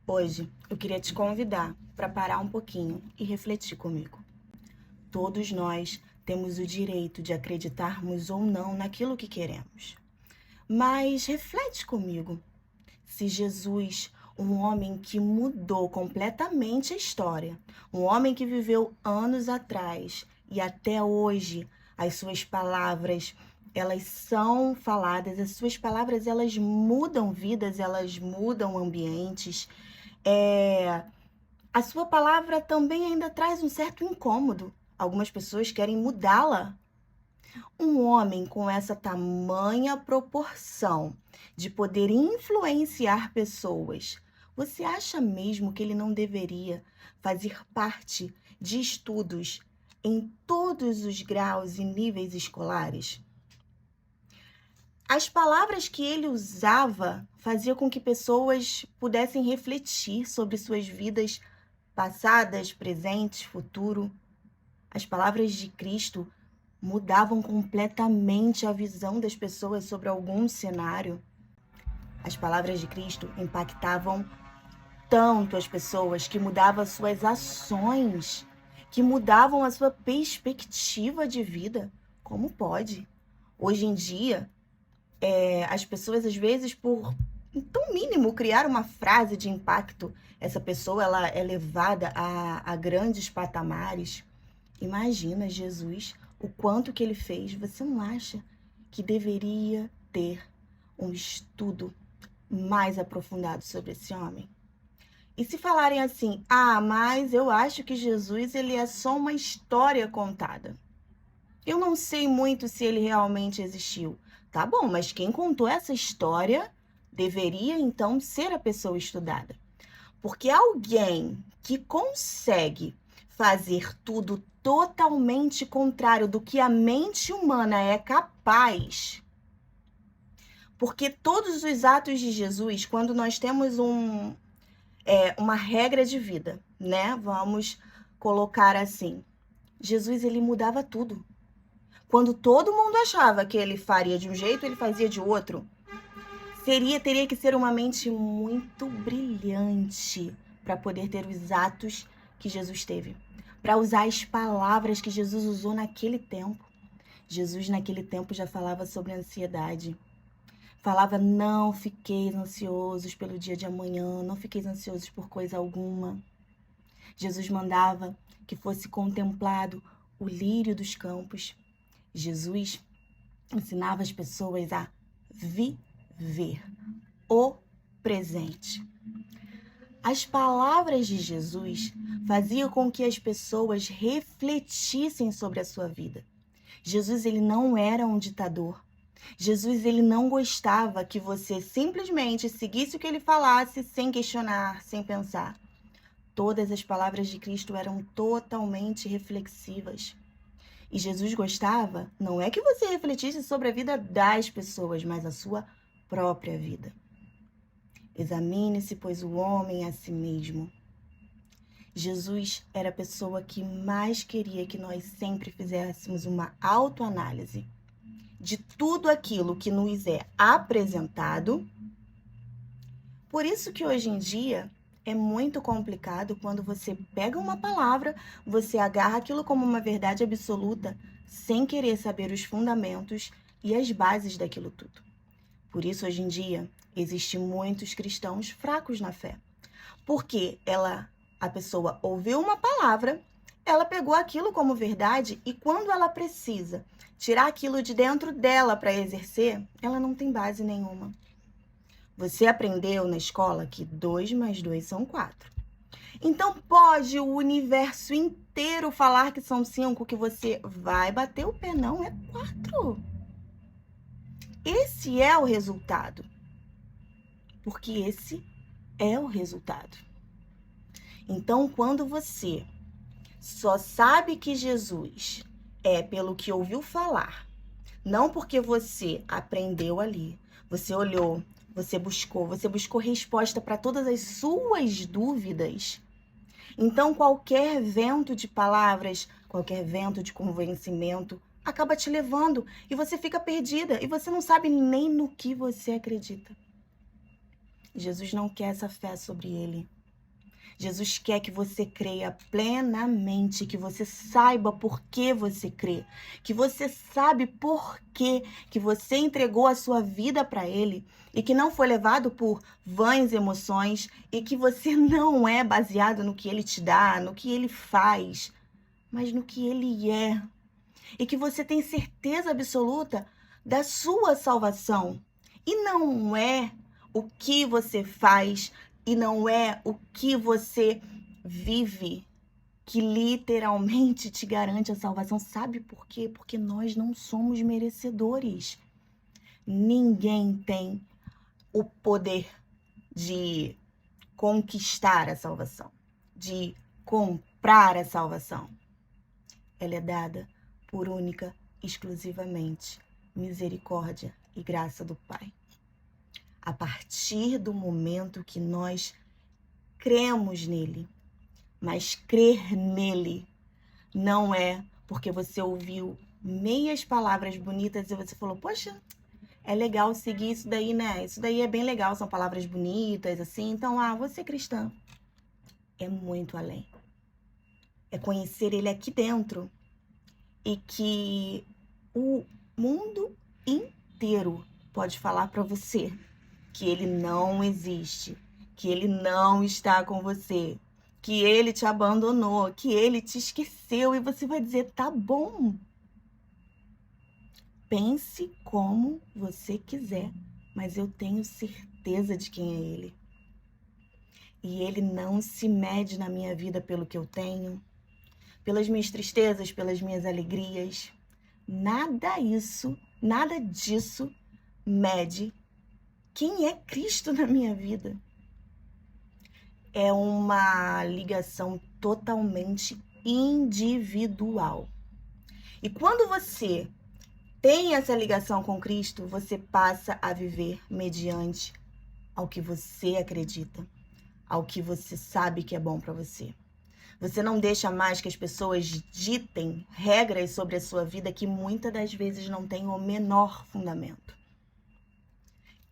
Hoje eu queria te convidar para parar um pouquinho e refletir comigo. Todos nós temos o direito de acreditarmos ou não naquilo que queremos. Mas reflete comigo. Se Jesus, um homem que mudou completamente a história, um homem que viveu anos atrás e até hoje as suas palavras, elas são faladas, as suas palavras, elas mudam vidas, elas mudam ambientes. A sua palavra também ainda traz um certo incômodo. Algumas pessoas querem mudá-la. Um homem com essa tamanha proporção de poder influenciar pessoas, você acha mesmo que ele não deveria fazer parte de estudos em todos os graus e níveis escolares? As palavras que ele usava faziam com que pessoas pudessem refletir sobre suas vidas passadas, presentes, futuro. As palavras de Cristo mudavam completamente a visão das pessoas sobre algum cenário. As palavras de Cristo impactavam tanto as pessoas que mudavam suas ações, que mudavam a sua perspectiva de vida. Como pode? Hoje em dia, as pessoas, às vezes, por tão mínimo criar uma frase de impacto, essa pessoa ela é levada a grandes patamares. Imagina Jesus, o quanto que ele fez. Você não acha que deveria ter um estudo mais aprofundado sobre esse homem? E se falarem assim, mas eu acho que Jesus ele é só uma história contada. Eu não sei muito se ele realmente existiu. Tá bom, mas quem contou essa história deveria então ser a pessoa estudada. Porque alguém que consegue fazer tudo totalmente contrário do que a mente humana é capaz. Porque todos os atos de Jesus, quando nós temos uma regra de vida, né? Vamos colocar assim. Jesus, ele mudava tudo. Quando todo mundo achava que ele faria de um jeito, ele fazia de outro. Teria que ser uma mente muito brilhante para poder ter os atos que Jesus teve, para usar as palavras que Jesus usou naquele tempo. Jesus, naquele tempo, já falava sobre ansiedade. Falava, não fiqueis ansiosos pelo dia de amanhã, não fiqueis ansiosos por coisa alguma. Jesus mandava que fosse contemplado o lírio dos campos. Jesus ensinava as pessoas a viver o presente. As palavras de Jesus faziam com que as pessoas refletissem sobre a sua vida. Jesus, ele não era um ditador. Jesus, ele não gostava que você simplesmente seguisse o que ele falasse sem questionar, sem pensar. Todas as palavras de Cristo eram totalmente reflexivas. E Jesus gostava, não é que você refletisse sobre a vida das pessoas, mas a sua própria vida. Examine-se, pois, o homem a si mesmo. Jesus era a pessoa que mais queria que nós sempre fizéssemos uma autoanálise de tudo aquilo que nos é apresentado. Por isso que hoje em dia é muito complicado quando você pega uma palavra, você agarra aquilo como uma verdade absoluta, sem querer saber os fundamentos e as bases daquilo tudo. Por isso, hoje em dia, existem muitos cristãos fracos na fé. Porque a pessoa ouviu uma palavra, ela pegou aquilo como verdade e quando ela precisa tirar aquilo de dentro dela para exercer, ela não tem base nenhuma. Você aprendeu na escola que 2 mais 2 são 4. Então, pode o universo inteiro falar que são 5, que você vai bater o pé. Não, é 4. Esse é o resultado. Porque esse é o resultado. Então, quando você só sabe que Jesus é pelo que ouviu falar, não porque você aprendeu ali, você olhou, você buscou resposta para todas as suas dúvidas. Então, qualquer vento de palavras, qualquer vento de convencimento acaba te levando e você fica perdida e você não sabe nem no que você acredita. Jesus não quer essa fé sobre ele. Jesus quer que você creia plenamente, que você saiba por que você crê, que você sabe por que você entregou a sua vida para ele e que não foi levado por vãs emoções e que você não é baseado no que ele te dá, no que ele faz, mas no que ele é. E que você tem certeza absoluta da sua salvação. E não é o que você faz e não é o que você vive que literalmente te garante a salvação. Sabe por quê? Porque nós não somos merecedores. Ninguém tem o poder de conquistar a salvação, de comprar a salvação. Ela é dada por única, exclusivamente, misericórdia e graça do Pai. A partir do momento que nós cremos nele, mas crer nele não é porque você ouviu meias palavras bonitas e você falou, poxa, é legal seguir isso daí, né? Isso daí é bem legal, são palavras bonitas, assim, então, vou ser cristã. É muito além. É conhecer ele aqui dentro e que o mundo inteiro pode falar para você que ele não existe, que ele não está com você, que ele te abandonou, que ele te esqueceu e você vai dizer, tá bom. Pense como você quiser, mas eu tenho certeza de quem é ele. E ele não se mede na minha vida pelo que eu tenho, pelas minhas tristezas, pelas minhas alegrias. Nada disso mede quem é Cristo na minha vida. É uma ligação totalmente individual. E quando você tem essa ligação com Cristo, você passa a viver mediante ao que você acredita, ao que você sabe que é bom para você. Você não deixa mais que as pessoas ditem regras sobre a sua vida que muitas das vezes não têm o menor fundamento.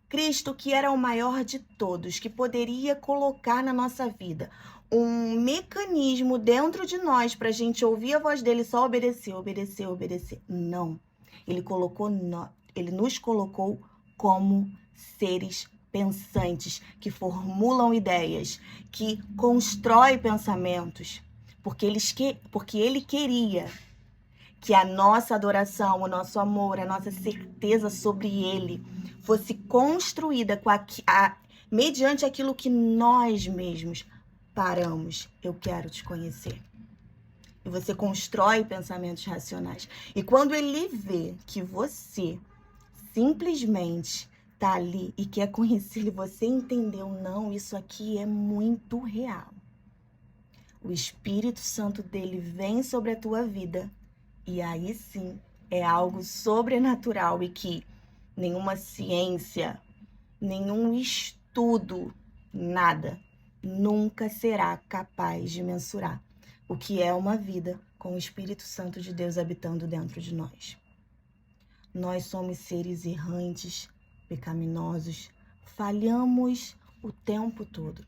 Cristo, que era o maior de todos, que poderia colocar na nossa vida um mecanismo dentro de nós para a gente ouvir a voz dele e só obedecer. Não. Ele nos colocou como seres pensantes, que formulam ideias, que constroem pensamentos, porque ele queria que a nossa adoração, o nosso amor, a nossa certeza sobre ele fosse construída mediante aquilo que nós mesmos paramos. Eu quero te conhecer. E você constrói pensamentos racionais. E quando ele vê que você simplesmente tá ali e quer conhecer, você entendeu, não, isso aqui é muito real. O Espírito Santo dele vem sobre a tua vida e aí sim é algo sobrenatural e que nenhuma ciência, nenhum estudo, nada, nunca será capaz de mensurar o que é uma vida com o Espírito Santo de Deus habitando dentro de nós. Nós somos seres errantes, pecaminosos, falhamos o tempo todo.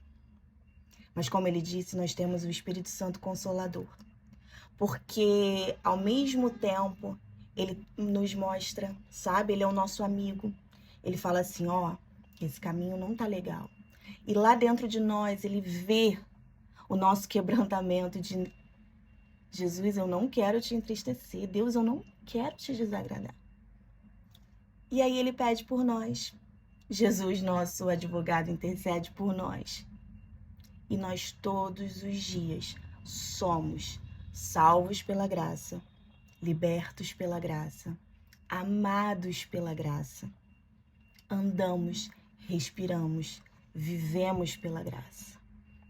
Mas como ele disse, nós temos o Espírito Santo Consolador. Porque ao mesmo tempo, ele nos mostra, sabe? Ele é o nosso amigo. Ele fala assim, esse caminho não tá legal. E lá dentro de nós, ele vê o nosso quebrantamento de Jesus, eu não quero te entristecer. Deus, eu não quero te desagradar. E aí ele pede por nós. Jesus, nosso advogado, intercede por nós. E nós todos os dias somos salvos pela graça, libertos pela graça, amados pela graça. Andamos, respiramos, vivemos pela graça.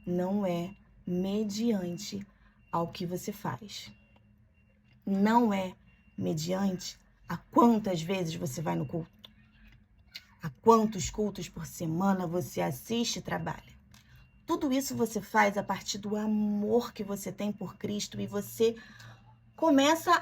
Não é mediante ao que você faz. Não é mediante a quantas vezes você vai no culto. A quantos cultos por semana você assiste e trabalha. Tudo isso você faz a partir do amor que você tem por Cristo e você começa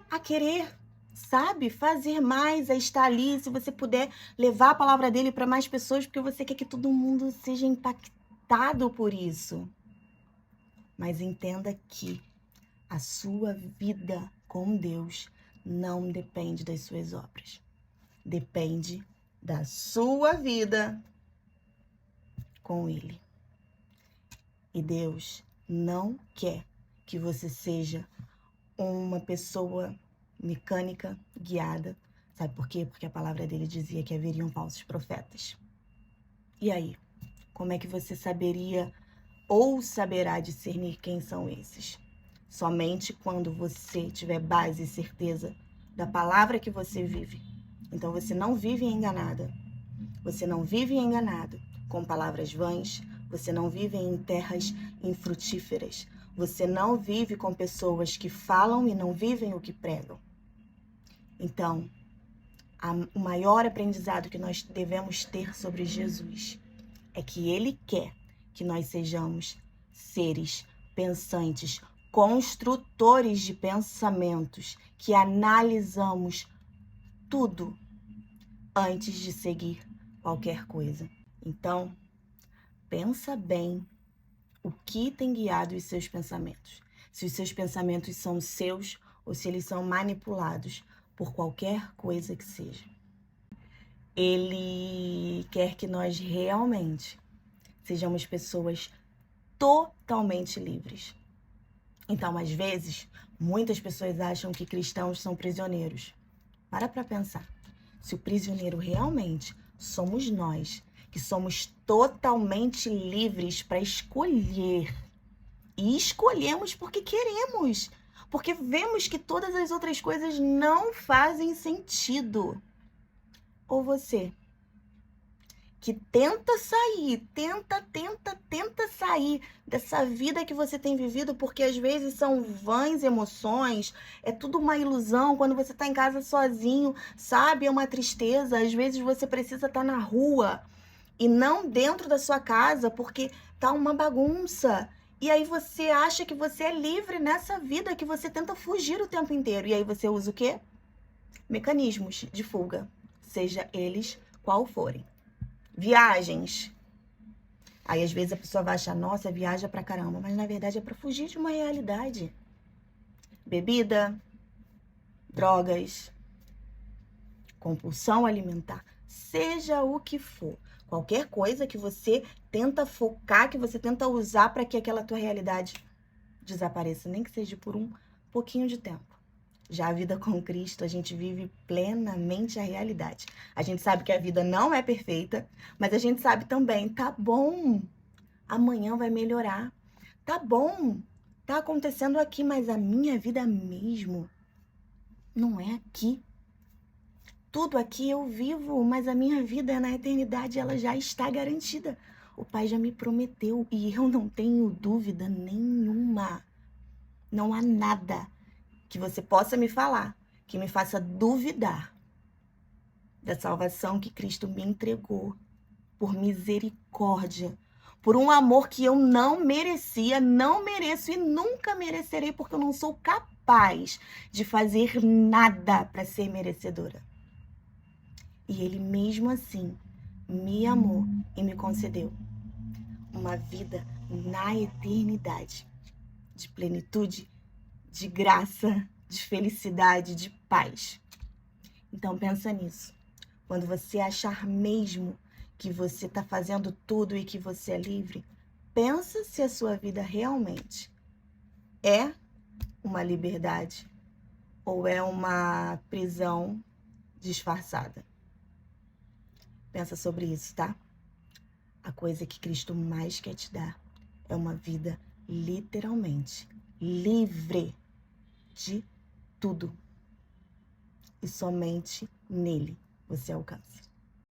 a querer sabe, fazer mais, a estar ali, se você puder levar a palavra dele para mais pessoas, porque você quer que todo mundo seja impactado por isso. Mas entenda que a sua vida com Deus não depende das suas obras. Depende da sua vida com Ele. E Deus não quer que você seja uma pessoa mecânica, guiada. Sabe por quê? Porque a palavra dele dizia que haveriam falsos profetas. E aí? Como é que você saberia ou saberá discernir quem são esses? Somente quando você tiver base e certeza da palavra que você vive. Então você não vive enganada. Você não vive enganado com palavras vãs. Você não vive em terras infrutíferas. Você não vive com pessoas que falam e não vivem o que pregam. Então, o maior aprendizado que nós devemos ter sobre Jesus é que Ele quer que nós sejamos seres pensantes, construtores de pensamentos, que analisamos tudo antes de seguir qualquer coisa. Então, pensa bem o que tem guiado os seus pensamentos. Se os seus pensamentos são seus ou se eles são manipulados por qualquer coisa que seja. Ele quer que nós realmente sejamos pessoas totalmente livres. Então, às vezes, muitas pessoas acham que cristãos são prisioneiros. Para pensar. Se o prisioneiro realmente somos nós, que somos totalmente livres para escolher. E escolhemos porque queremos. Porque vemos que todas as outras coisas não fazem sentido. Ou você, que tenta sair, tenta sair dessa vida que você tem vivido, porque às vezes são vãs emoções, é tudo uma ilusão, quando você está em casa sozinho, sabe? É uma tristeza, às vezes você precisa estar na rua e não dentro da sua casa, porque tá uma bagunça. E aí você acha que você é livre nessa vida que você tenta fugir o tempo inteiro. E aí você usa o quê? Mecanismos de fuga, seja eles qual forem. Viagens. Aí às vezes a pessoa vai achar, nossa, viaja pra caramba, mas na verdade é pra fugir de uma realidade. Bebida, drogas, compulsão alimentar, seja o que for. Qualquer coisa que você tenta focar, que você tenta usar para que aquela tua realidade desapareça, nem que seja por um pouquinho de tempo. Já a vida com Cristo, a gente vive plenamente a realidade. A gente sabe que a vida não é perfeita, mas a gente sabe também, tá bom, amanhã vai melhorar. Tá bom, tá acontecendo aqui, mas a minha vida mesmo não é aqui. Tudo aqui eu vivo, mas a minha vida na eternidade, ela já está garantida. O Pai já me prometeu e eu não tenho dúvida nenhuma. Não há nada que você possa me falar que me faça duvidar da salvação que Cristo me entregou por misericórdia, por um amor que eu não merecia, não mereço e nunca merecerei, porque eu não sou capaz de fazer nada para ser merecedora. E Ele mesmo assim me amou e me concedeu uma vida na eternidade, de plenitude, de graça, de felicidade, de paz. Então pensa nisso. Quando você achar mesmo que você está fazendo tudo e que você é livre, pensa se a sua vida realmente é uma liberdade ou é uma prisão disfarçada. Pensa sobre isso, tá? A coisa que Cristo mais quer te dar é uma vida literalmente livre de tudo. E somente nele você alcança.